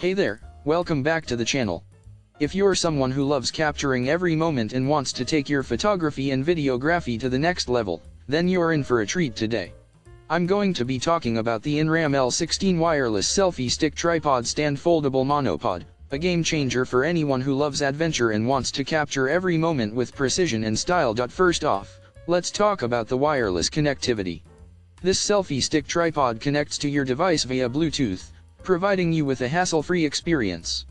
Hey there, welcome back to the channel. If you're someone who loves capturing every moment and wants to take your photography and videography to the next level, then you're in for a treat today. I'm going to be talking about the INRAM-L16 wireless selfie stick tripod stand foldable monopod, a game changer for anyone who loves adventure and wants to capture every moment with precision and style. First off, let's talk about the wireless connectivity. This selfie stick tripod connects to your device via Bluetooth, providing you with a hassle-free experience.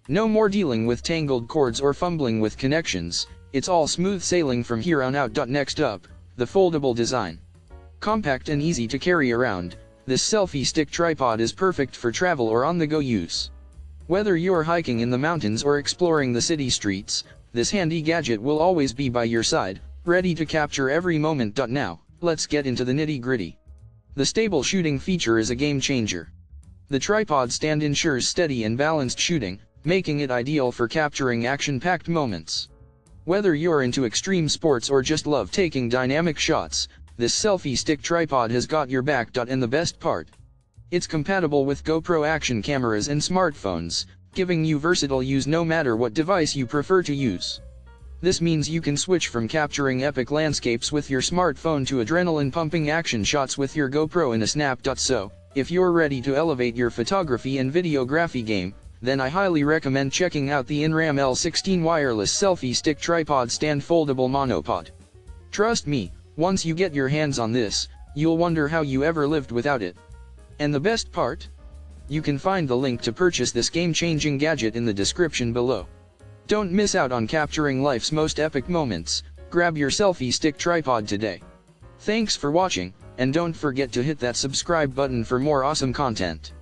No more dealing with tangled cords or fumbling with connections, it's all smooth sailing from here on out. Next up, the foldable design. Compact and easy to carry around, this selfie stick tripod is perfect for travel or on-the-go use. Whether you're hiking in the mountains or exploring the city streets, this handy gadget will always be by your side, ready to capture every moment. Now, let's get into the nitty-gritty. The stable shooting feature is a game changer. The tripod stand ensures steady and balanced shooting, making it ideal for capturing action-packed moments. Whether you're into extreme sports or just love taking dynamic shots, this selfie stick tripod has got your back. And the best part? It's compatible with Gopro action cameras and smartphones, giving you versatile use no matter what device you prefer to use. This means you can switch from capturing epic landscapes with your smartphone to adrenaline-pumping action shots with your GoPro in a snap. So, if you're ready to elevate your photography and videography game, then I highly recommend checking out the INRAM-L16 wireless selfie stick tripod stand foldable monopod. Trust me, once you get your hands on this, you'll wonder how you ever lived without it. And the best part? You can find the link to purchase this game-changing gadget in the description below. Don't miss out on capturing life's most epic moments. Grab your selfie stick tripod today. Thanks for watching, and don't forget to hit that subscribe button for more awesome content.